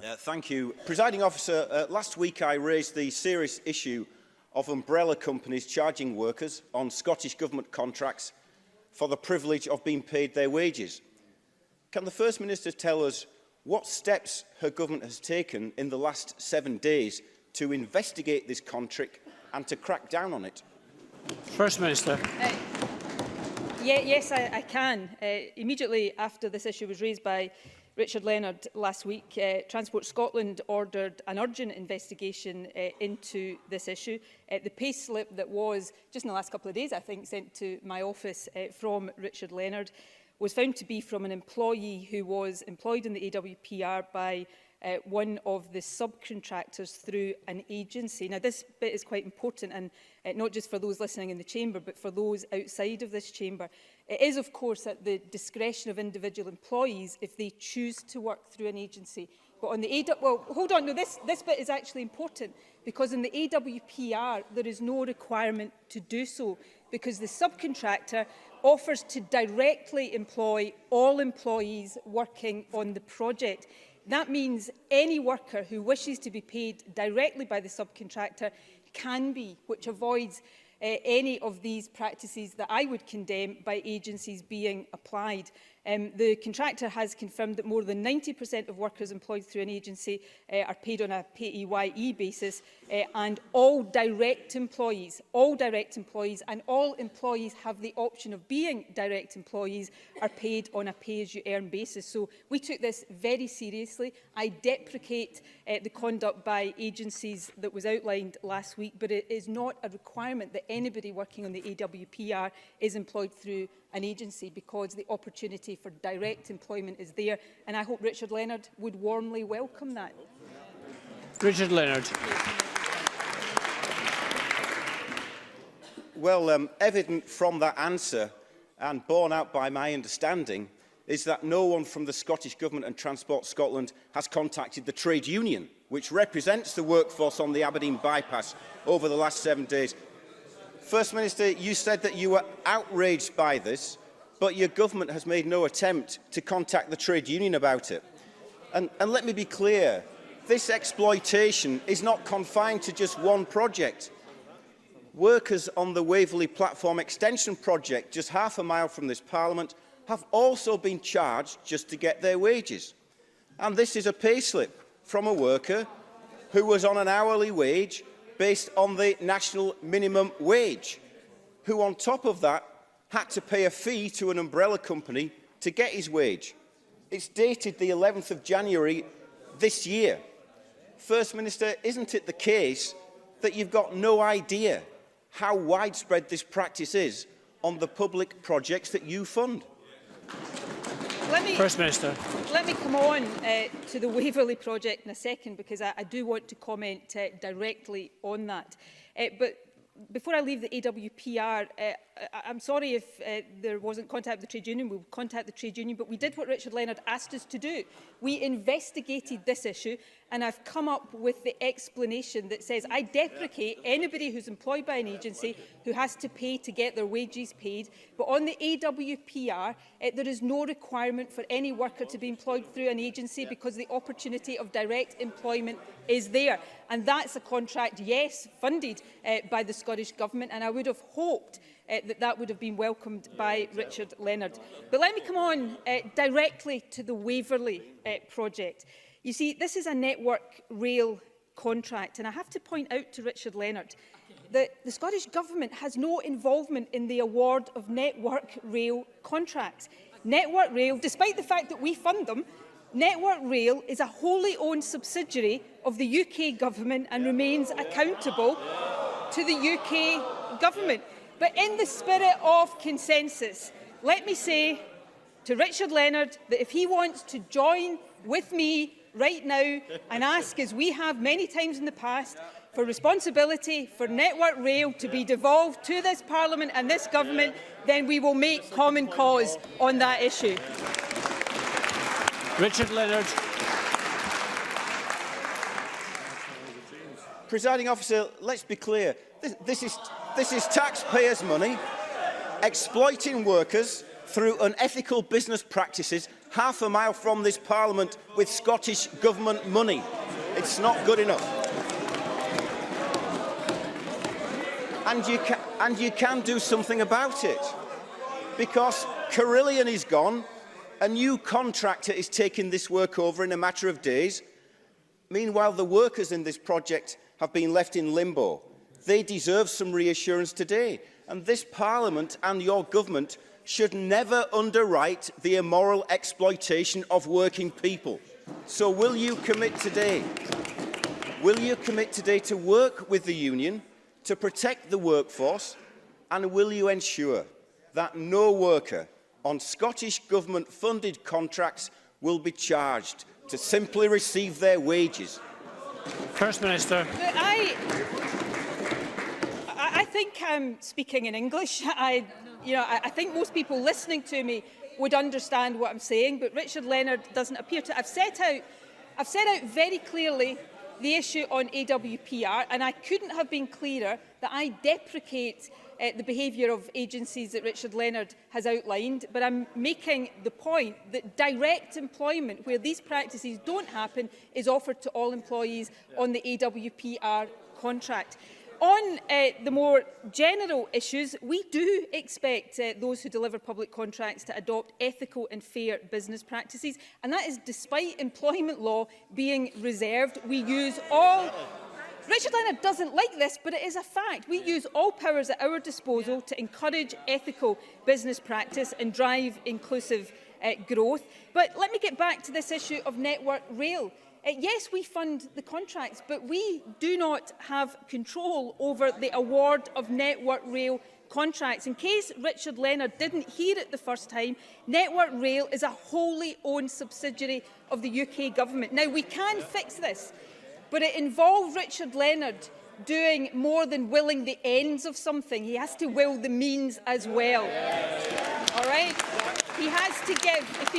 Thank you. Presiding Officer, last week I raised the serious issue of umbrella companies charging workers on Scottish Government contracts for the privilege of being paid their wages. Can the First Minister tell us what steps her government has taken in the last 7 days to investigate this contract and to crack down on it? First Minister. Yes, I can. Immediately after this issue was raised by Richard Leonard last week, Transport Scotland ordered an urgent investigation into this issue. The payslip that was, just in the last couple of days, I think, sent to my office from Richard Leonard was found to be from an employee who was employed in the AWPR by one of the subcontractors through an agency. Now, this bit is quite important, and not just for those listening in the chamber, but for those outside of this chamber. It is, of course, at the discretion of individual employees if they choose to work through an agency. But on the well, hold on, no, this bit is actually important, because in the AWPR there is no requirement to do so, because the subcontractor offers to directly employ all employees working on the project. That means any worker who wishes to be paid directly by the subcontractor can be, which avoids any of these practices that I would condemn by agencies being applied. The contractor has confirmed that more than 90% of workers employed through an agency are paid on a PAYE basis, and all direct employees and all employees have the option of being direct employees are paid on a pay-as-you-earn basis. So we took this very seriously. I deprecate the conduct by agencies that was outlined last week, but it is not a requirement that anybody working on the AWPR is employed through an agency, because the opportunity for direct employment is there, and I hope Richard Leonard would warmly welcome that. Richard Leonard. Well, evident from that answer and borne out by my understanding is that no one from the Scottish Government and Transport Scotland has contacted the trade union, which represents the workforce on the Aberdeen bypass over the last 7 days. First Minister, you said that you were outraged by this, but your government has made no attempt to contact the trade union about it. And let me be clear, this exploitation is not confined to just one project. Workers on the Waverley Platform Extension project, just half a mile from this Parliament, have also been charged just to get their wages. And this is a payslip from a worker who was on an hourly wage based on the national minimum wage, who on top of that had to pay a fee to an umbrella company to get his wage. It's dated the 11th of January this year. First Minister, isn't it the case that you've got no idea how widespread this practice is on the public projects that you fund? First Minister. Let me come on to the Waverley project in a second, because I do want to comment directly on that. But before I leave the AWPR, I'm sorry if there wasn't contact with the trade union. We'll contact the trade union, but we did what Richard Leonard asked us to do. We investigated this issue, and I've come up with the explanation that says I deprecate anybody who's employed by an agency who has to pay to get their wages paid. But on the AWPR, there is no requirement for any worker to be employed through an agency, because the opportunity of direct employment is there. And that's a contract, yes, funded by the Scottish Government, and I would have hoped that would have been welcomed by Richard Leonard. But let me come on directly to the Waverley project. You see, this is a Network Rail contract, and I have to point out to Richard Leonard that the Scottish Government has no involvement in the award of Network Rail contracts. Network Rail, despite the fact that we fund them, Network Rail is a wholly owned subsidiary of the UK Government and remains accountable to the UK Government. But in the spirit of consensus, let me say to Richard Leonard that if he wants to join with me right now and ask, as we have many times in the past, for responsibility for Network Rail to be devolved to this Parliament and this Government, then we will make common cause on that issue. Richard Leonard. Presiding Officer, let's be clear. This is taxpayers' money. Exploiting workers through unethical business practices half a mile from this Parliament with Scottish Government money. It's not good enough. And you can do something about it, because Carillion is gone, a new contractor is taking this work over in a matter of days. Meanwhile, the workers in this project have been left in limbo. They deserve some reassurance today, and this Parliament and your government should never underwrite the immoral exploitation of working people. So will you commit today? Will you commit today to work with the union to protect the workforce, and will you ensure that no worker on Scottish Government-funded contracts will be charged to simply receive their wages? First Minister. I think I'm speaking in English. I think most people listening to me would understand what I'm saying, but Richard Leonard doesn't appear to. I've set out very clearly the issue on AWPR, and I couldn't have been clearer that I deprecate the behaviour of agencies that Richard Leonard has outlined, but I'm making the point that direct employment, where these practices don't happen, is offered to all employees on the AWPR contract. On the more general issues, we do expect those who deliver public contracts to adopt ethical and fair business practices, and that is despite employment law being reserved. We use all... Richard Leonard doesn't like this, but it is a fact. We use all powers at our disposal to encourage ethical business practice and drive inclusive growth. But let me get back to this issue of Network Rail. Yes, we fund the contracts, but we do not have control over the award of Network Rail contracts. In case Richard Leonard didn't hear it the first time, Network Rail is a wholly owned subsidiary of the UK Government. Now, we can fix this, but it involved Richard Leonard doing more than willing the ends of something. He has to will the means as well. All right? He has to give, if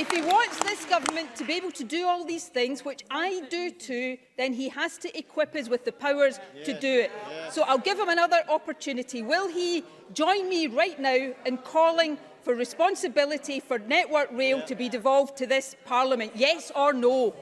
he wants this government to be able to do all these things, which I do too, then he has to equip us with the powers to do it. So I'll give him another opportunity. Will he join me right now in calling for responsibility for Network Rail to be devolved to this Parliament? Yes or no?